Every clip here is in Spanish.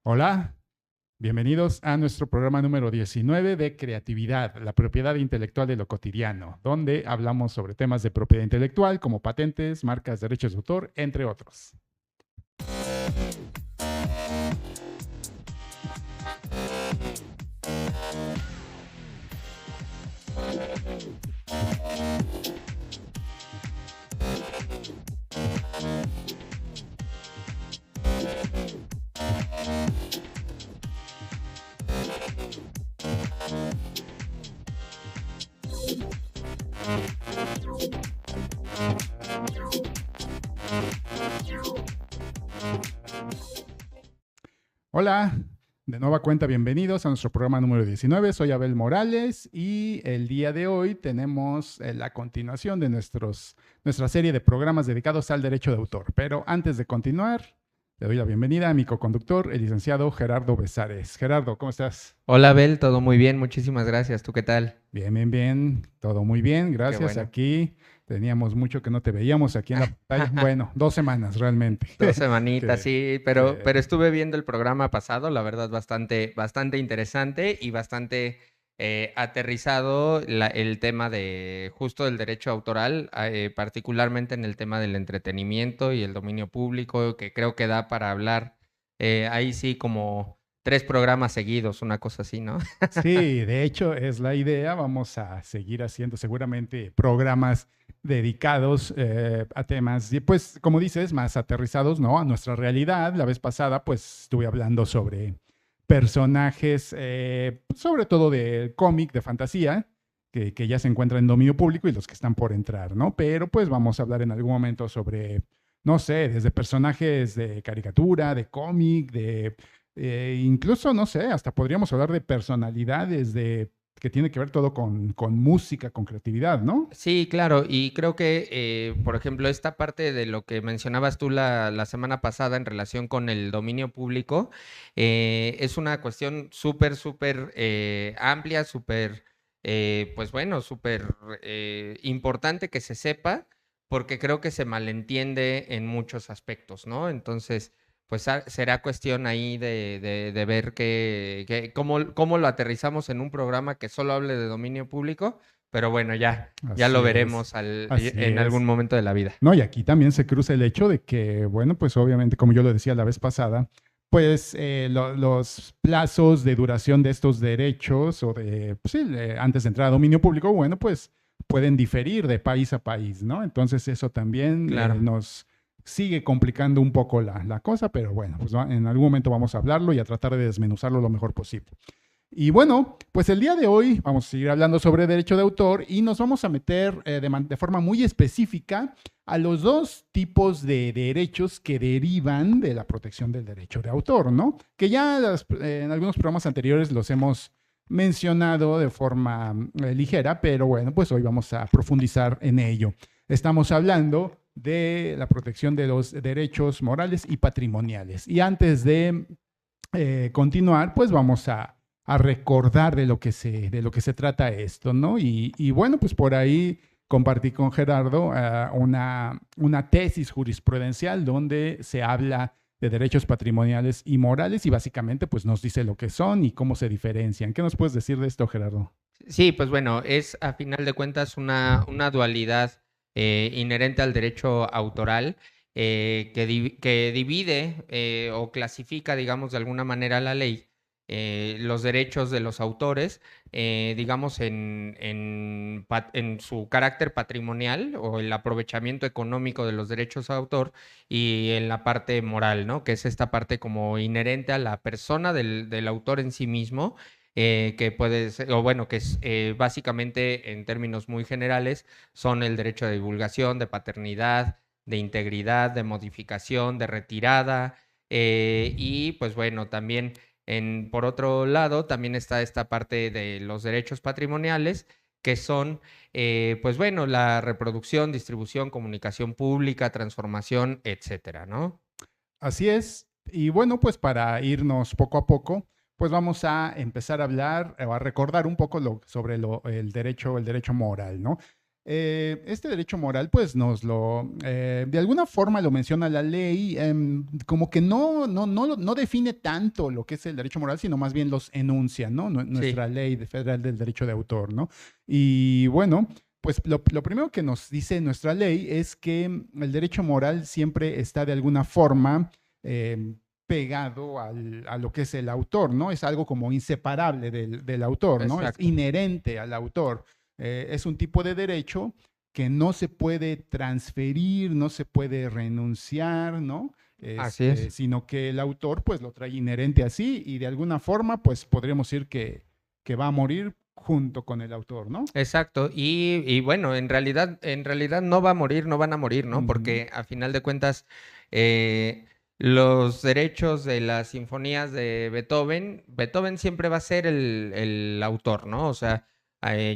Hola, bienvenidos a nuestro programa número 19 de creatividad, la propiedad intelectual de lo cotidiano, donde hablamos sobre temas de propiedad intelectual como patentes, marcas, derechos de autor, entre otros. Hola, de nueva cuenta, bienvenidos a nuestro programa número 19. Soy Abel Morales y el día de hoy tenemos la continuación de nuestra serie de programas dedicados al derecho de autor. Pero antes de continuar, le doy la bienvenida a mi coconductor, el licenciado Gerardo Besares. Gerardo, ¿cómo estás? Hola Abel, todo muy bien, muchísimas gracias. ¿Tú qué tal? Bien, bien, bien, todo muy bien, Qué gracias. bueno. Aquí teníamos mucho que no te veíamos aquí en la pantalla. Bueno, 2 semanas realmente. 2 semanitas, que, sí, que pero estuve viendo el programa pasado, la verdad bastante interesante y bastante aterrizado el tema de justo del derecho autoral, particularmente en el tema del entretenimiento y el dominio público, que creo que da para hablar ahí sí como 3 programas seguidos, una cosa así, ¿no? Sí, de hecho es la idea. Vamos a seguir haciendo seguramente programas dedicados a temas, y pues como dices, más aterrizados, ¿no? A nuestra realidad. La vez pasada pues estuve hablando sobre personajes, sobre todo de cómic, de fantasía, que ya se encuentran en dominio público y los que están por entrar, ¿no? Pero pues vamos a hablar en algún momento sobre, no sé, desde personajes de caricatura, de cómic, incluso, no sé, hasta podríamos hablar de personalidades, que tiene que ver todo con música, con creatividad, ¿no? Sí, claro, y creo que, por ejemplo, esta parte de lo que mencionabas tú la semana pasada en relación con el dominio público, es una cuestión súper amplia, pues bueno, súper importante que se sepa, porque creo que se malentiende en muchos aspectos, ¿no? Entonces, pues será cuestión ahí de ver cómo lo aterrizamos en un programa que solo hable de dominio público, pero bueno, ya Así lo es, veremos así en algún es. momento de la vida. No, y aquí también se cruza el hecho de que, bueno, pues obviamente, como yo lo decía la vez pasada, pues los plazos de duración de estos derechos o pues sí, antes de entrar a dominio público, bueno, pues pueden diferir de país a país, ¿no? Entonces eso también Claro. nos sigue complicando un poco la cosa, pero bueno, pues en algún momento vamos a hablarlo y a tratar de desmenuzarlo lo mejor posible. Y bueno, pues el día de hoy vamos a seguir hablando sobre derecho de autor y nos vamos a meter de forma muy específica a los dos tipos de derechos que derivan de la protección del derecho de autor, ¿no? Que ya en algunos programas anteriores los hemos mencionado de forma ligera, pero bueno, pues hoy vamos a profundizar en ello. Estamos hablando de la protección de los derechos morales y patrimoniales. Y antes de continuar, pues vamos a recordar de lo que se trata esto, ¿no? Y bueno, pues por ahí compartí con Gerardo una tesis jurisprudencial donde se habla de derechos patrimoniales y morales y básicamente pues nos dice lo que son y cómo se diferencian. ¿Qué nos puedes decir de esto, Gerardo? Sí, pues bueno, es a final de cuentas una dualidad inherente al derecho autoral que divide o clasifica, digamos, de alguna manera la ley los derechos de los autores, digamos, en su carácter patrimonial o el aprovechamiento económico de los derechos de autor y en la parte moral, ¿no? Que es esta parte como inherente a la persona del autor en sí mismo que puede ser, o bueno, que es básicamente en términos muy generales, son el derecho de divulgación, de paternidad, de integridad, de modificación, de retirada, y pues bueno, también por otro lado, también está esta parte de los derechos patrimoniales, que son, pues bueno, la reproducción, distribución, comunicación pública, transformación, etcétera, ¿no? Así es. Y bueno, pues para irnos poco a poco, pues vamos a empezar a hablar o a recordar un poco sobre el derecho moral, ¿no? Este derecho moral, pues de alguna forma lo menciona la ley, como que no define tanto lo que es el derecho moral, sino más bien los enuncia, ¿no? Sí, Nuestra federal del derecho de autor, ¿no? Y bueno, pues lo primero que nos dice nuestra ley es que el derecho moral siempre está de alguna forma pegado a lo que es el autor, ¿no? Es algo como inseparable del autor, ¿no? Es exacto. inherente al autor. Es un tipo de derecho que no se puede transferir, no se puede renunciar, ¿no? Así es. Sino que el autor pues lo trae inherente así y de alguna forma pues podríamos decir que va a morir junto con el autor, ¿no? Exacto. Y bueno, en realidad no va a morir, no van a morir, ¿no? Ujú. Porque a final de cuentas, eh, los derechos de las sinfonías de Beethoven, Beethoven siempre va a ser el autor, ¿no? O sea,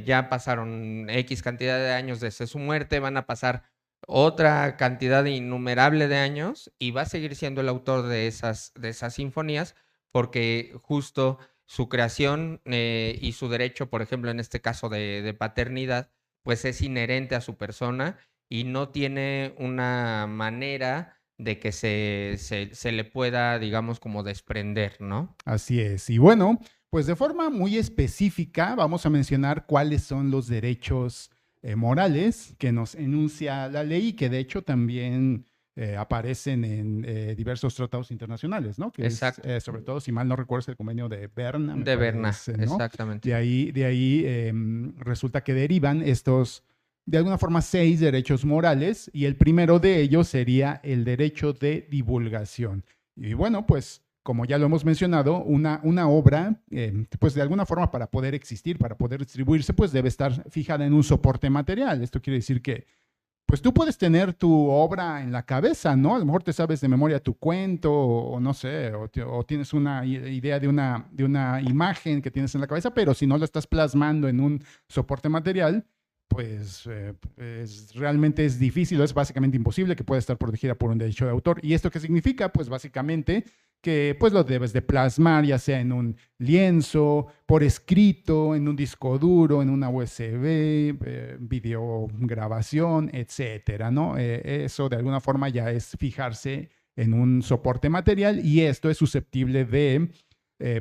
ya pasaron X cantidad de años desde su muerte, van a pasar otra cantidad innumerable de años y va a seguir siendo el autor de esas sinfonías porque justo su creación y su derecho, por ejemplo, en este caso de paternidad, pues es inherente a su persona y no tiene una manera de que se le pueda, digamos, como desprender, ¿no? Así es. Y bueno, pues de forma muy específica vamos a mencionar cuáles son los derechos morales que nos enuncia la ley y que de hecho también aparecen en diversos tratados internacionales, ¿no? Que es, Exacto. sobre todo, si mal no recuerdo, es el convenio de Berna, me De Berna, parece, ¿no? exactamente. De ahí resulta que derivan estos, de alguna forma, 6 derechos morales y el primero de ellos sería el derecho de divulgación. Y bueno, pues como ya lo hemos mencionado, una obra, pues de alguna forma para poder existir, para poder distribuirse, pues debe estar fijada en un soporte material. Esto quiere decir que, pues tú puedes tener tu obra en la cabeza, ¿no? A lo mejor te sabes de memoria tu cuento, o no sé, o tienes una idea de una imagen que tienes en la cabeza, pero si no lo estás plasmando en un soporte material, pues realmente es difícil o es básicamente imposible que pueda estar protegida por un derecho de autor. ¿Y esto qué significa? Pues básicamente que pues lo debes de plasmar ya sea en un lienzo, por escrito, en un disco duro, en una USB, videograbación, etcétera, ¿no? Eso de alguna forma ya es fijarse en un soporte material y esto es susceptible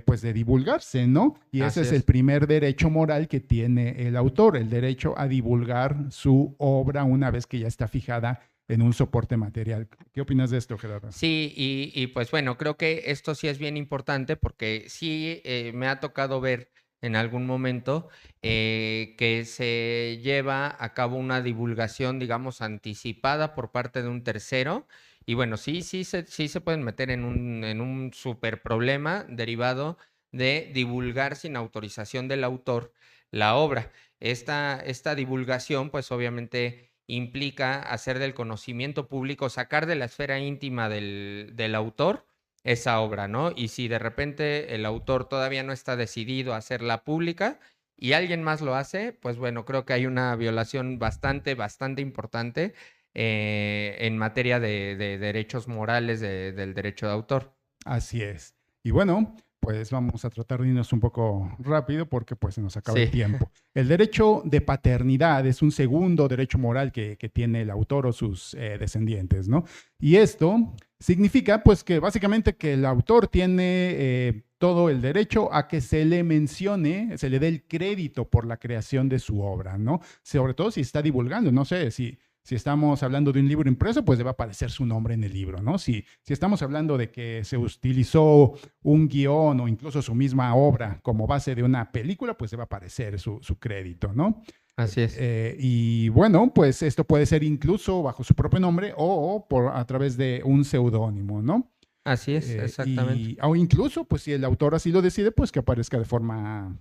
pues de divulgarse, ¿no? Y ese Así es el es. primer derecho moral que tiene el autor, el derecho a divulgar su obra una vez que ya está fijada en un soporte material. ¿Qué opinas de esto, Gerardo? Sí, pues bueno, creo que esto sí es bien importante porque sí me ha tocado ver en algún momento que se lleva a cabo una divulgación, digamos, anticipada por parte de un tercero. Y bueno, sí se pueden meter en un súper problema derivado de divulgar sin autorización del autor la obra. Esta divulgación, pues obviamente implica hacer del conocimiento público, sacar de la esfera íntima del autor esa obra, ¿no? Y si de repente el autor todavía no está decidido a hacerla pública y alguien más lo hace, pues bueno, creo que hay una violación bastante importante en materia de derechos morales del derecho de autor. Así es. Y bueno, pues vamos a tratar de irnos un poco rápido porque pues se nos acaba el Sí, tiempo. El derecho de paternidad es un segundo derecho moral que tiene el autor o sus descendientes, ¿no? Y esto significa pues que básicamente que el autor tiene todo el derecho a que se le mencione, se le dé el crédito por la creación de su obra, ¿no? Sobre todo si está divulgando, no sé, si estamos hablando de un libro impreso, pues debe aparecer su nombre en el libro, ¿no? Si estamos hablando de que se utilizó un guión o incluso su misma obra como base de una película, pues debe aparecer su crédito, ¿no? así es. Y bueno, pues esto puede ser incluso bajo su propio nombre o a través de un seudónimo, ¿no? Así es, exactamente. O incluso, pues si el autor así lo decide, pues que aparezca de forma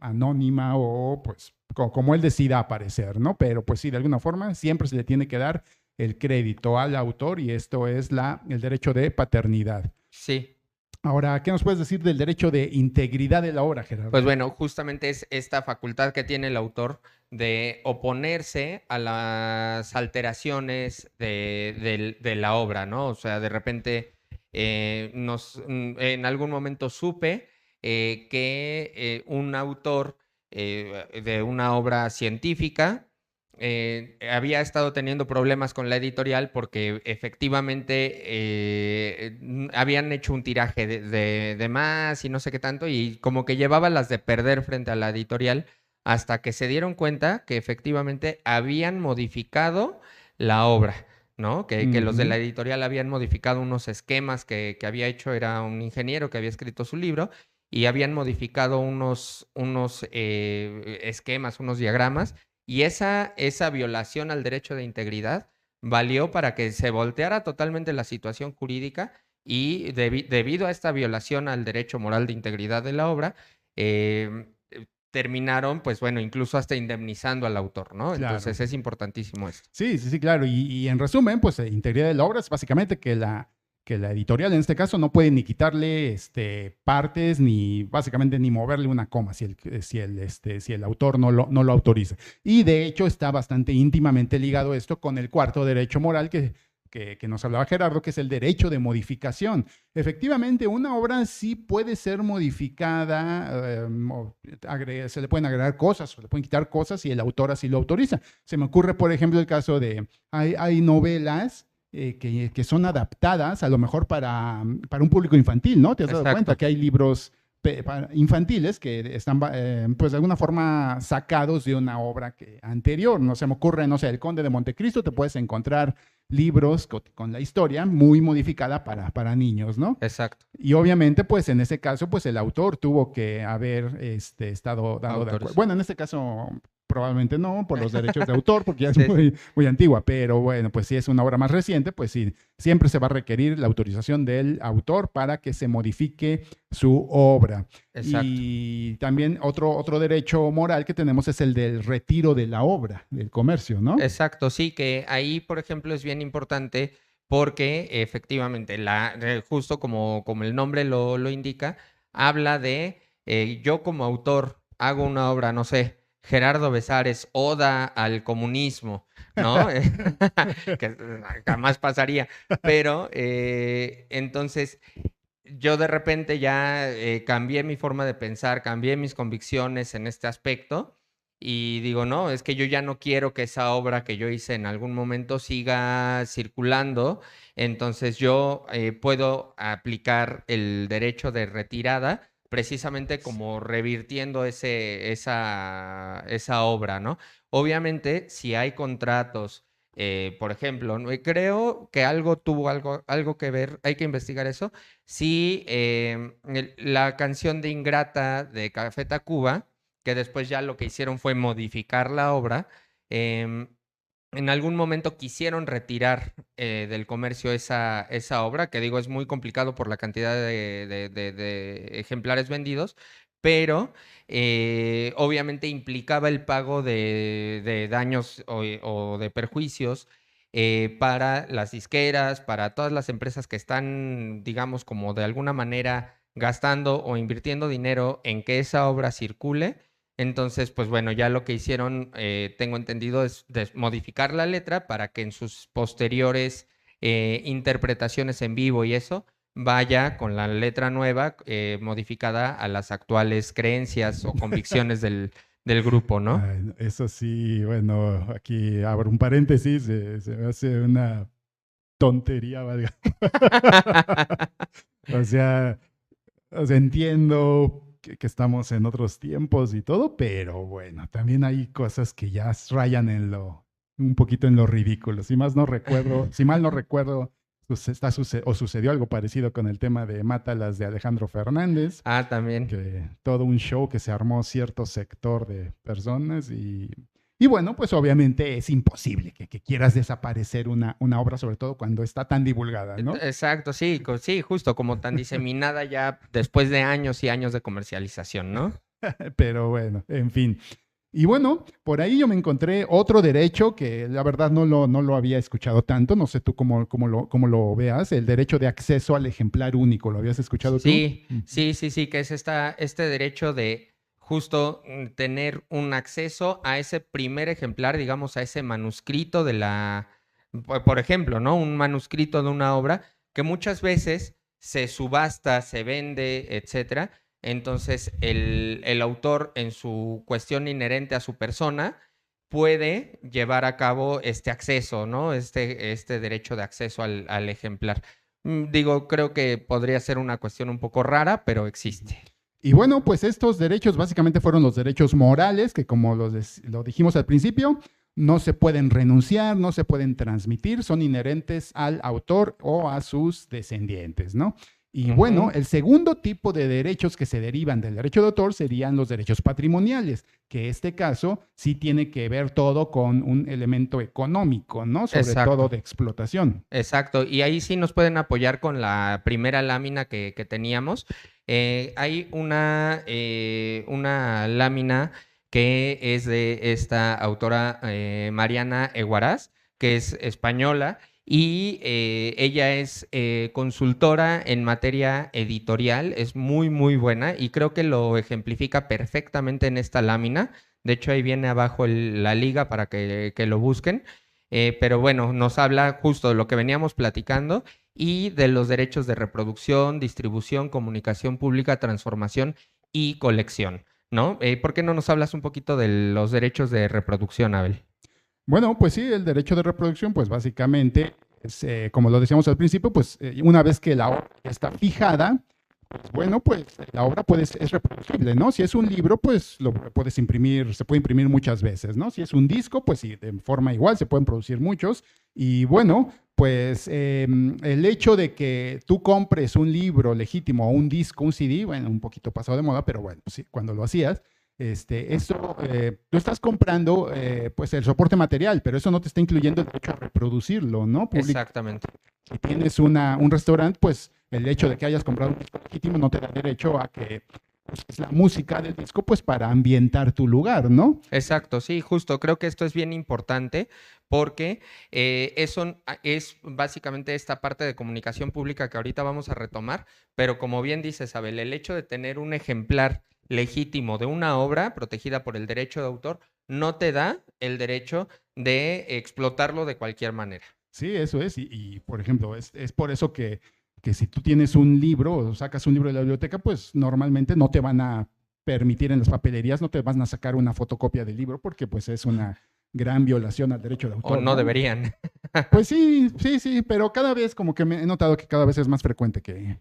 anónima o pues como él decida aparecer, ¿no? Pero pues sí, de alguna forma siempre se le tiene que dar el crédito al autor y esto es el derecho de paternidad. Sí. Ahora, ¿qué nos puedes decir del derecho de integridad de la obra, Gerardo? Pues bueno, justamente es esta facultad que tiene el autor de oponerse a las alteraciones de la obra, ¿no? O sea, de repente en algún momento supe que un autor de una obra científica había estado teniendo problemas con la editorial porque efectivamente habían hecho un tiraje de más y no sé qué tanto, y como que llevaba las de perder frente a la editorial hasta que se dieron cuenta que efectivamente habían modificado la obra, ¿no? Que los de la Ujú. editorial habían modificado unos esquemas que había hecho, era un ingeniero que había escrito su libro, y habían modificado unos esquemas, unos diagramas, y esa violación al derecho de integridad valió para que se volteara totalmente la situación jurídica, y debido a esta violación al derecho moral de integridad de la obra, terminaron, pues bueno, incluso hasta indemnizando al autor, ¿no? Claro. Entonces es importantísimo esto. Sí, sí, sí, claro. Y en resumen, pues integridad de la obra es básicamente que la editorial en este caso no puede ni quitarle partes, ni básicamente ni moverle una coma si el autor no lo autoriza. Y de hecho está bastante íntimamente ligado esto con el cuarto derecho moral que nos hablaba Gerardo, que es el derecho de modificación. Efectivamente, una obra sí puede ser modificada, se le pueden agregar cosas, se le pueden quitar cosas si el autor así lo autoriza. Se me ocurre, por ejemplo, el caso de, hay novelas que son adaptadas a lo mejor para un público infantil, ¿no? ¿Te has dado cuenta Exacto. que hay libros infantiles que están, pues de alguna forma sacados de una obra anterior? No se me ocurre, no sé, El Conde de Montecristo, te puedes encontrar libros con la historia muy modificada para niños, ¿no? Exacto. Y obviamente, pues en ese caso, pues el autor tuvo que haber estado dando de acuerdo. Autores. Bueno, en este caso probablemente no, por los derechos de autor, porque ya es Sí, sí. muy antigua, pero bueno, pues si es una obra más reciente, pues sí, siempre se va a requerir la autorización del autor para que se modifique su obra. Exacto. Y también otro derecho moral que tenemos es el del retiro de la obra, del comercio, ¿no? Exacto, sí, que ahí, por ejemplo, es bien importante porque efectivamente, justo como el nombre lo indica, habla de yo como autor hago una obra, no sé, Gerardo Besares, Oda al comunismo, ¿no? Que jamás pasaría, pero entonces yo de repente ya cambié mi forma de pensar, cambié mis convicciones en este aspecto, y digo, no, es que yo ya no quiero que esa obra que yo hice en algún momento siga circulando, entonces yo puedo aplicar el derecho de retirada precisamente como revirtiendo esa obra, ¿no? Obviamente, si hay contratos, por ejemplo, creo que algo tuvo algo que ver, hay que investigar eso. Sí, la canción de Ingrata de Café Tacuba, que después ya lo que hicieron fue modificar la obra, em, en algún momento quisieron retirar del comercio esa obra, que digo es muy complicado por la cantidad de ejemplares vendidos, pero obviamente implicaba el pago de daños o de perjuicios para las disqueras, para todas las empresas que están, digamos, como de alguna manera gastando o invirtiendo dinero en que esa obra circule. Entonces, pues bueno, ya lo que hicieron, tengo entendido, es modificar la letra para que en sus posteriores interpretaciones en vivo y eso vaya con la letra nueva modificada a las actuales creencias o convicciones del grupo, ¿no? Ay, no, eso sí, bueno, aquí abro un paréntesis, se me hace una tontería, valga. O sea, entiendo que estamos en otros tiempos y todo, pero bueno, también hay cosas que ya rayan un poquito en lo ridículo. Si mal no recuerdo, sucedió algo parecido con el tema de Mátalas de Alejandro Fernández, Ah, también. que todo un show que se armó cierto sector de personas y bueno, pues obviamente es imposible que quieras desaparecer una obra, sobre todo cuando está tan divulgada, ¿no? Exacto, sí, sí, justo como tan diseminada ya después de años y años de comercialización, ¿no? Pero bueno, en fin. Y bueno, por ahí yo me encontré otro derecho que la verdad no lo había escuchado tanto, no sé tú cómo lo veas, el derecho de acceso al ejemplar único. ¿Lo habías escuchado tú? Sí, sí, sí, sí, que es este derecho de justo tener un acceso a ese primer ejemplar, digamos, a ese manuscrito por ejemplo, ¿no? Un manuscrito de una obra que muchas veces se subasta, se vende, etcétera. Entonces, el autor, en su cuestión inherente a su persona, puede llevar a cabo este acceso, ¿no? Este derecho de acceso al ejemplar. Digo, creo que podría ser una cuestión un poco rara, pero existe. Y bueno, pues estos derechos básicamente fueron los derechos morales que, como lo dijimos al principio, no se pueden renunciar, no se pueden transmitir, son inherentes al autor o a sus descendientes, ¿no? Y bueno, el segundo tipo de derechos que se derivan del derecho de autor serían los derechos patrimoniales, que este caso sí tiene que ver todo con un elemento económico, ¿no? Sobre todo Exacto. de explotación. Exacto, y ahí sí nos pueden apoyar con la primera lámina que teníamos. Hay una lámina que es de esta autora Mariana Eguaraz, que es española, y ella es consultora en materia editorial, es muy, muy buena, y creo que lo ejemplifica perfectamente en esta lámina. De hecho, ahí viene abajo la liga para que lo busquen. Pero bueno, nos habla justo de lo que veníamos platicando y de los derechos de reproducción, distribución, comunicación pública, transformación y colección, ¿no? ¿Por qué no nos hablas un poquito de los derechos de reproducción, Abel? Bueno, pues sí, el derecho de reproducción, pues básicamente, es, como lo decíamos al principio, pues una vez que la obra está fijada, pues bueno, pues la obra es reproducible, ¿no? Si es un libro, pues lo puedes imprimir, se puede imprimir muchas veces, ¿no? Si es un disco, pues sí, de forma igual, se pueden producir muchos. Y bueno, pues el hecho de que tú compres un libro legítimo o un disco, un CD, bueno, un poquito pasado de moda, pero bueno, sí, cuando lo hacías, eso, tú estás comprando pues el soporte material, pero eso no te está incluyendo el derecho a reproducirlo, ¿no? Exactamente. Si tienes un restaurante, pues el hecho de que hayas comprado un disco legítimo no te da derecho a que uses la música del disco pues para ambientar tu lugar, ¿no? Exacto, sí, justo. Creo que esto es bien importante porque eso es básicamente esta parte de comunicación pública que ahorita vamos a retomar, pero como bien dice Isabel, el hecho de tener un ejemplar legítimo de una obra protegida por el derecho de autor no te da el derecho de explotarlo de cualquier manera. Sí, eso es. Y, por ejemplo, es por eso que si tú tienes un libro o sacas un libro de la biblioteca, pues normalmente no te van a permitir en las papelerías, no te van a sacar una fotocopia del libro porque pues es una gran violación al derecho de O autor, no ¿no? deberían. Pues sí, sí, sí, pero cada vez como que me he notado que cada vez es más frecuente que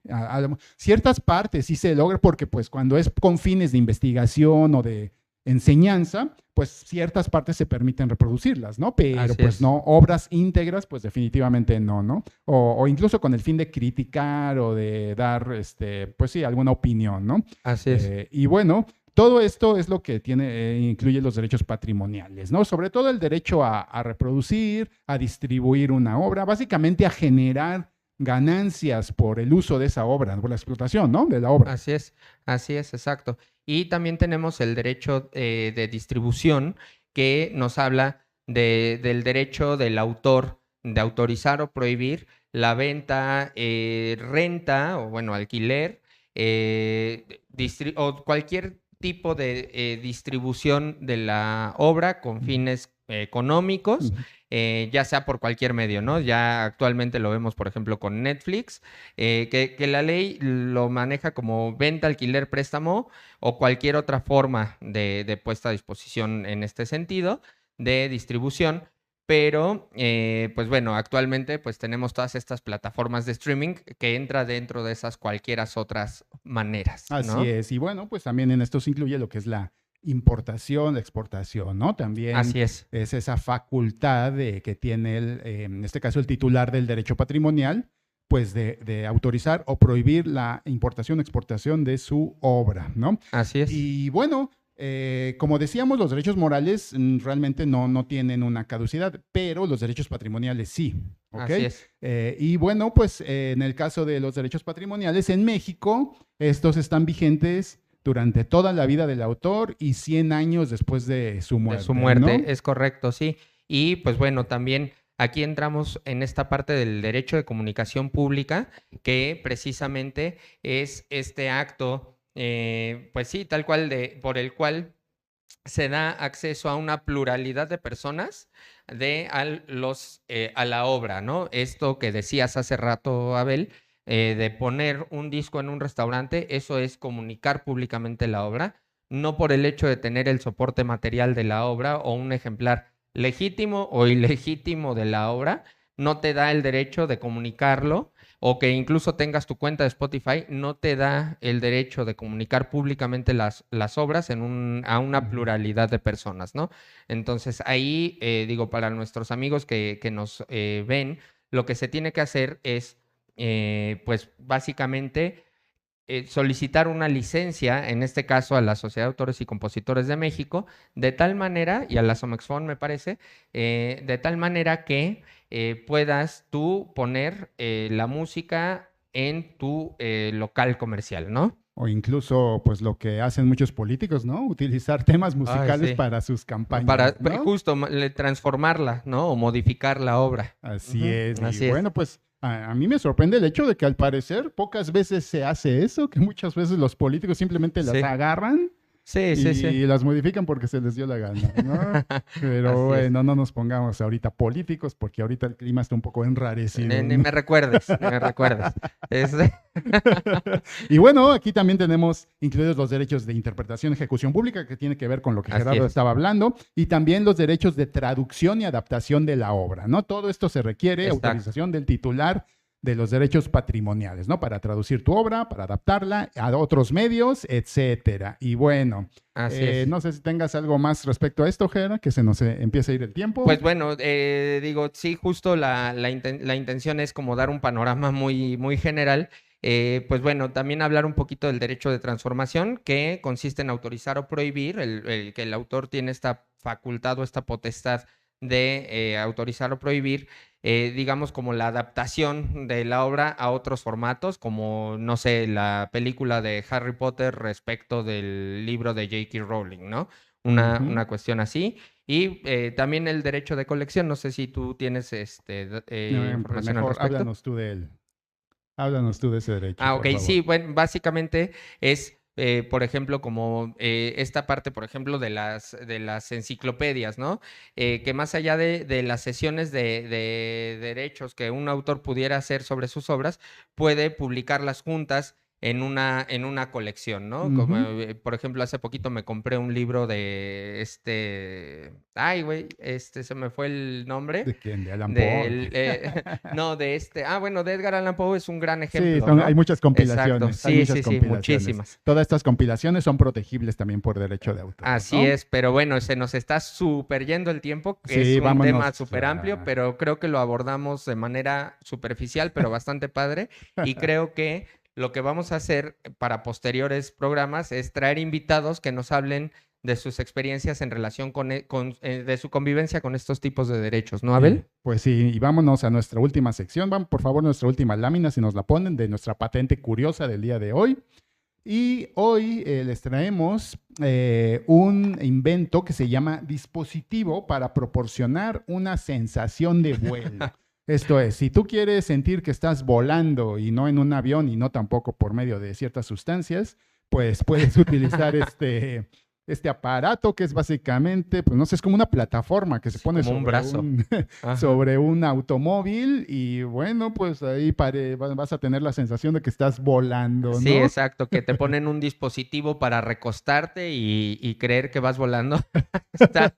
ciertas partes sí se logra porque pues cuando es con fines de investigación o de enseñanza, pues ciertas partes se permiten reproducirlas, ¿no? Pero Así pues es. no, obras íntegras, pues definitivamente no, ¿no? O incluso con el fin de criticar o de dar, pues sí, alguna opinión, ¿no? Así es. Y bueno, todo esto es lo que incluye los derechos patrimoniales, ¿no? Sobre todo el derecho a reproducir, a distribuir una obra, básicamente a generar ganancias por el uso de esa obra, por la explotación, ¿no? De la obra. Así es, exacto. Y también tenemos el derecho de distribución que nos habla del derecho del autor de autorizar o prohibir la venta, renta o bueno, alquiler o cualquier tipo de distribución de la obra con fines económicos, ya sea por cualquier medio, ¿no? Ya actualmente lo vemos, por ejemplo, con Netflix, que la ley lo maneja como venta, alquiler, préstamo o cualquier otra forma de puesta a disposición en este sentido de distribución. Pero, pues bueno, actualmente pues tenemos todas estas plataformas de streaming que entra dentro de esas cualquiera otras maneras, Así ¿no? es. Y bueno, pues también en esto se incluye lo que es la importación, la exportación, ¿no? También Así es. es esa facultad que tiene, en este caso, el titular del derecho patrimonial, pues de autorizar o prohibir la importación o exportación de su obra, ¿no? Así es. Y bueno, como decíamos, los derechos morales realmente no tienen una caducidad, pero los derechos patrimoniales sí, ¿ok? Así es. Y bueno, pues en el caso de los derechos patrimoniales en México, estos están vigentes durante toda la vida del autor y 100 años después de su De su muerte, muerte, ¿no? es correcto, sí. Y pues bueno, también aquí entramos en esta parte del derecho de comunicación pública, que precisamente es este acto, pues sí, tal cual, por el cual se da acceso a una pluralidad de personas a la obra, ¿no? Esto que decías hace rato, Abel, de poner un disco en un restaurante, eso es comunicar públicamente la obra. no por el hecho de tener el soporte material de la obra o un ejemplar legítimo o ilegítimo de la obra, no te da el derecho de comunicarlo, o que incluso tengas tu cuenta de Spotify, no te da el derecho de comunicar públicamente las obras a una pluralidad de personas, ¿no? Entonces ahí, digo, para nuestros amigos que nos ven, lo que se tiene que hacer es, pues básicamente solicitar una licencia, en este caso a la Sociedad de Autores y Compositores de México, de tal manera, y a la Somexfon me parece, de tal manera que puedas tú poner la música en tu local comercial, ¿no? O incluso, pues lo que hacen muchos políticos, ¿no? Utilizar temas Ay, musicales sí. para sus Para campañas, ¿no? justo transformarla, ¿no? O modificar la obra. Así Ujú, es. Y así es. bueno, pues a mí me sorprende el hecho de que al parecer pocas veces se hace eso, que muchas veces los políticos simplemente las Sí, agarran sí, sí, sí. y las modifican porque se les dio la gana, ¿no? Pero Así es. bueno, no nos pongamos ahorita políticos porque ahorita el clima está un poco enrarecido, Ni ¿no? me recuerdes, ni me recuerdes. Este, Y bueno, aquí también tenemos incluidos los derechos de interpretación y ejecución pública, que tiene que ver con lo que Así Gerardo es. estaba hablando, y también los derechos de traducción y adaptación de la obra, ¿no? Todo esto se requiere Exacto. autorización del titular de los derechos patrimoniales, ¿no? Para traducir tu obra, para adaptarla a otros medios, etcétera. Y bueno, Así es. no sé si tengas algo más respecto a esto, Gera, que se nos empiece a ir el tiempo. Pues bueno, digo, sí, justo la intención es como dar un panorama muy, muy general. Pues bueno, también hablar un poquito del derecho de transformación, que consiste en autorizar o prohibir, que el autor tiene esta facultad o esta potestad de autorizar o prohibir, digamos, como la adaptación de la obra a otros formatos, como, no sé, la película de Harry Potter respecto del libro de J.K. Rowling, ¿no? Ujú. Una cuestión así. Y también el derecho de colección, no sé si tú tienes Pues información al mejor respecto. háblanos tú de él. Háblanos tú de ese derecho, Ah, ok, por favor. sí, bueno, básicamente es, por ejemplo, como esta parte, por ejemplo, de las enciclopedias, ¿no? Que más allá de las sesiones de derechos que un autor pudiera hacer sobre sus obras, puede publicarlas juntas en una colección, ¿no? Como, Ujú. por ejemplo, hace poquito me compré un libro de ay, güey, se me fue el nombre. ¿De quién? ¿De Alan Poe? Del, no, bueno, de Edgar Allan Poe es un gran Sí, ejemplo, hay ¿no? muchas Exacto, compilaciones, hay sí, muchas sí, sí, compilaciones. muchísimas. Todas estas compilaciones son protegibles también por derecho de autor, Así ¿no? es, pero bueno, se nos está súper yendo el tiempo, que es Sí, un tema vámonos súper amplio, pero creo que lo abordamos de manera superficial, pero bastante padre. Y creo que lo que vamos a hacer para posteriores programas es traer invitados que nos hablen de sus experiencias en relación de su convivencia con estos tipos de derechos, ¿no, Abel? Pues sí, y vámonos a nuestra última sección. Van, por favor, nuestra última lámina, si nos la ponen, de nuestra patente curiosa del día de hoy. Y hoy les traemos un invento que se llama dispositivo para proporcionar una sensación de vuelo. Esto es, si tú quieres sentir que estás volando y no en un avión y no tampoco por medio de ciertas sustancias, pues puedes utilizar este aparato que es básicamente, pues no sé, es como una plataforma que se Sí, pone como un sobre brazo. Ajá. sobre un automóvil y bueno, pues ahí vas a tener la sensación de que estás volando, Sí, ¿no? exacto, que te ponen un dispositivo para recostarte y creer que vas volando. Está,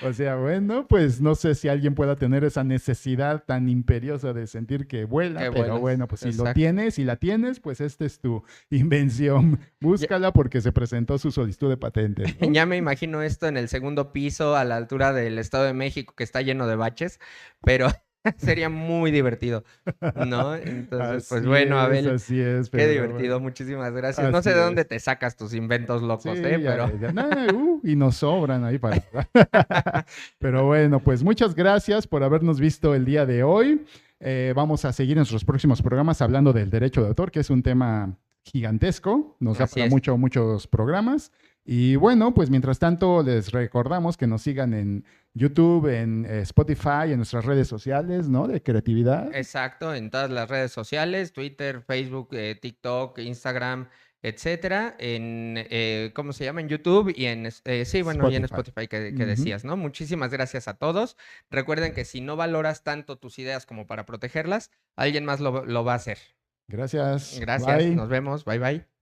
O sea, bueno, pues no sé si alguien pueda tener esa necesidad tan imperiosa de sentir que vuela, que pero vuelas. bueno, pues si lo Exacto. tienes, si la tienes, pues esta es tu invención. Ya, Búscala porque se presentó su solicitud de patente, ¿no? ya me imagino esto en el segundo piso a la altura del Estado de México que está lleno de baches, pero sería muy divertido, ¿no? Entonces, pues bueno, Abel, Así es, qué pero divertido, bueno, muchísimas gracias. No sé así de dónde es. te sacas tus inventos locos, Sí, Pero y nos sobran ahí para. Pero bueno, pues muchas gracias por habernos visto el día de hoy. Vamos a seguir en nuestros próximos programas hablando del derecho de autor, que es un tema gigantesco, nos da así para es. muchos programas. Y bueno, pues mientras tanto les recordamos que nos sigan en YouTube, en Spotify, en nuestras redes sociales, ¿no? De creatividad. Exacto, en todas las redes sociales, Twitter, Facebook, TikTok, Instagram, etcétera, ¿cómo se llama? En YouTube y sí, bueno, y en Spotify. Spotify que Ujú. decías, ¿no? Muchísimas gracias a todos. Recuerden que si no valoras tanto tus ideas como para protegerlas, alguien más lo va a hacer. Gracias. Gracias, Bye. nos vemos, bye bye.